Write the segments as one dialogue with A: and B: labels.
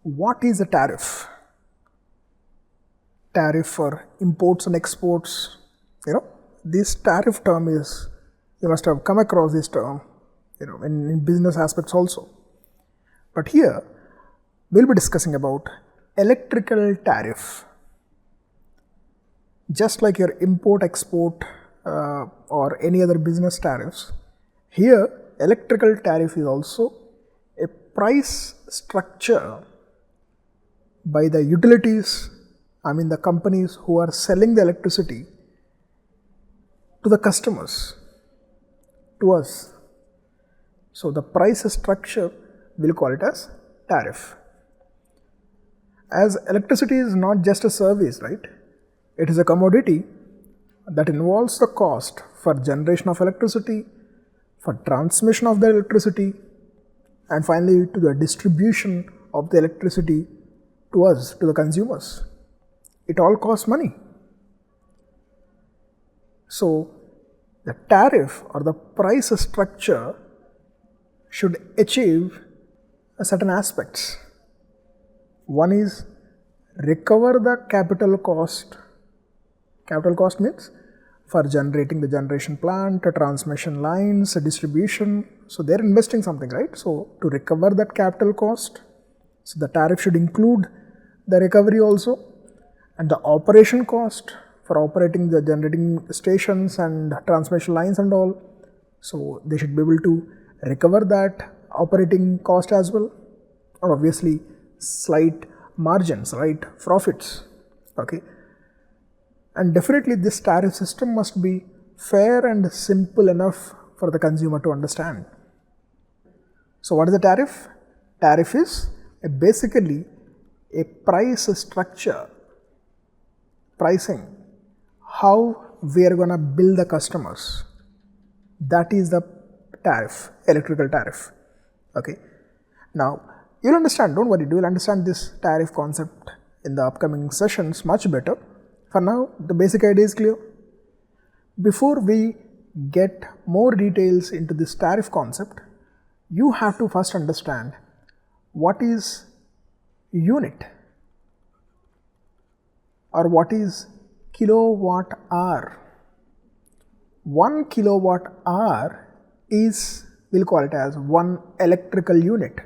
A: What is a tariff? Tariff for imports and exports. This tariff term is, you must have come across this term, in business aspects also. But here, we'll be discussing about electrical tariff. Just like your import-export or any other business tariffs, here electrical tariff is also a price structure by the utilities, the companies who are selling the electricity to the customers, to us. So the price structure, we'll call it as tariff. As electricity is not just a service, right? It is a commodity that involves the cost for generation of electricity, for transmission of the electricity, and finally to the distribution of the electricity to us, to the consumers. It all costs money. So the tariff or the price structure should achieve certain aspects. One is recover the capital cost. Capital cost means for generating the generation plant, transmission lines, distribution. So they're investing something, right? So to recover that capital cost, so the tariff should include the recovery also, and the operation cost for operating the generating stations and transmission lines and all. So they should be able to recover that operating cost as well, or obviously slight margins, right? Profits. Okay. And definitely this tariff system must be fair and simple enough for the consumer to understand. So what is a tariff? Tariff is basically a price structure, pricing, how we are going to bill the customers. That is the tariff, electrical tariff. Okay. Now, you'll understand, don't worry, you'll understand this tariff concept in the upcoming sessions much better. For now, the basic idea is clear. Before we get more details into this tariff concept, you have to first understand what is unit or what is kilowatt hour. 1 kilowatt hour is, we'll call it as 1 electrical unit.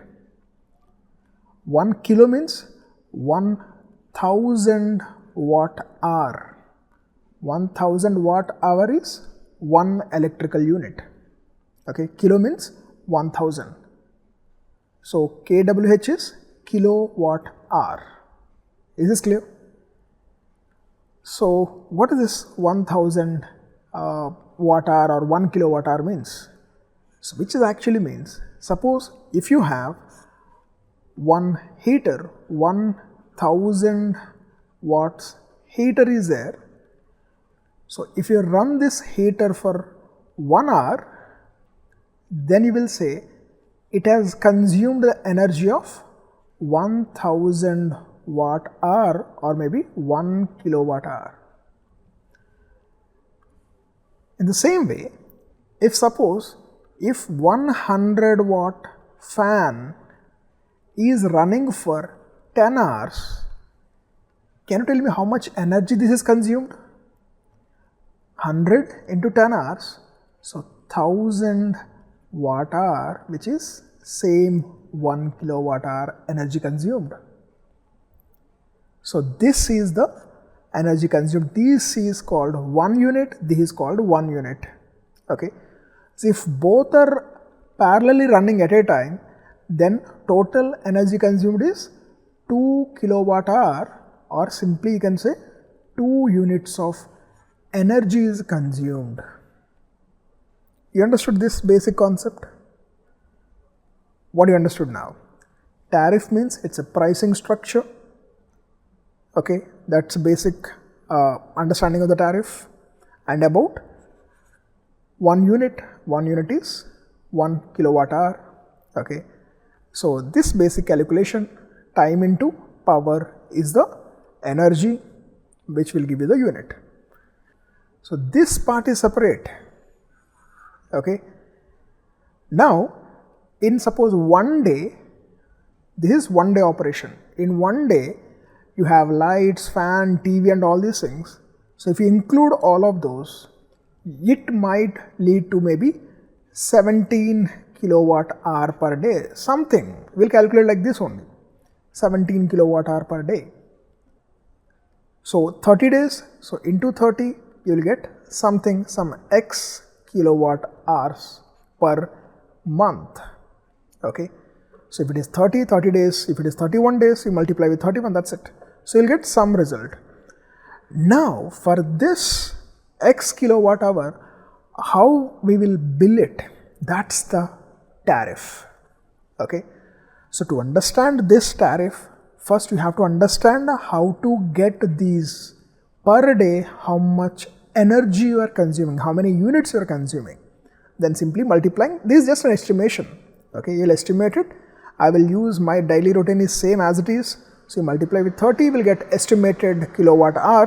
A: 1 kilo means 1000 watt hour. 1000 watt hour is 1 electrical unit. Okay, kilo means 1000. So kWh is kilowatt hour. Is this clear? So what is this 1000 watt hour or 1 kilowatt hour means? So which is actually means, suppose if you have one heater, 1000 watts heater is there. So if you run this heater for 1 hour, then you will say it has consumed the energy of 1000 watt hour or maybe 1 kilowatt hour. In the same way, if suppose if 100 watt fan is running for 10 hours, can you tell me how much energy this is consumed? 100 into 10 hours, so 1000 watt hour, which is same 1 kilowatt hour energy consumed. So this is the energy consumed. This is called 1 unit, this is called 1 unit. Okay. So if both are parallelly running at a time, then total energy consumed is 2 kilowatt hour, or simply you can say 2 units of energy is consumed. You understood this basic concept? What do you understood now? Tariff means it's a pricing structure. Okay, that's basic understanding of the tariff. And about 1 unit is 1 kilowatt hour. Okay, so this basic calculation, time into power is the energy which will give you the unit. So this part is separate. Okay. Now, in suppose one day, This is one day operation. In one day, you have lights, fan, TV and all these things. So if you include all of those, it might lead to maybe 17 kilowatt hour per day, something. We'll calculate like this only, 17 kilowatt hour per day. So 30 days, so into 30, you will get something, some X kilowatt hours per month. Okay. So if it is 30 days, if it is 31 days, you multiply with 31, that's it. So you'll get some result. Now for this X kilowatt hour, how we will bill it, that's the tariff. Okay. So to understand this tariff, first you have to understand how to get these per day, how much energy you are consuming, how many units you are consuming. Then simply multiplying, this is just an estimation. Okay, you'll estimate it. I will use my daily routine is same as it is. So you multiply with 30, you will get estimated kilowatt hour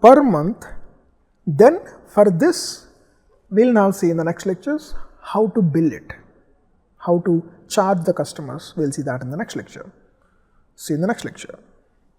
A: per month. Then for this, we'll now see in the next lectures how to bill it, how to charge the customers. We'll see that in the next lecture. See you in the next lecture.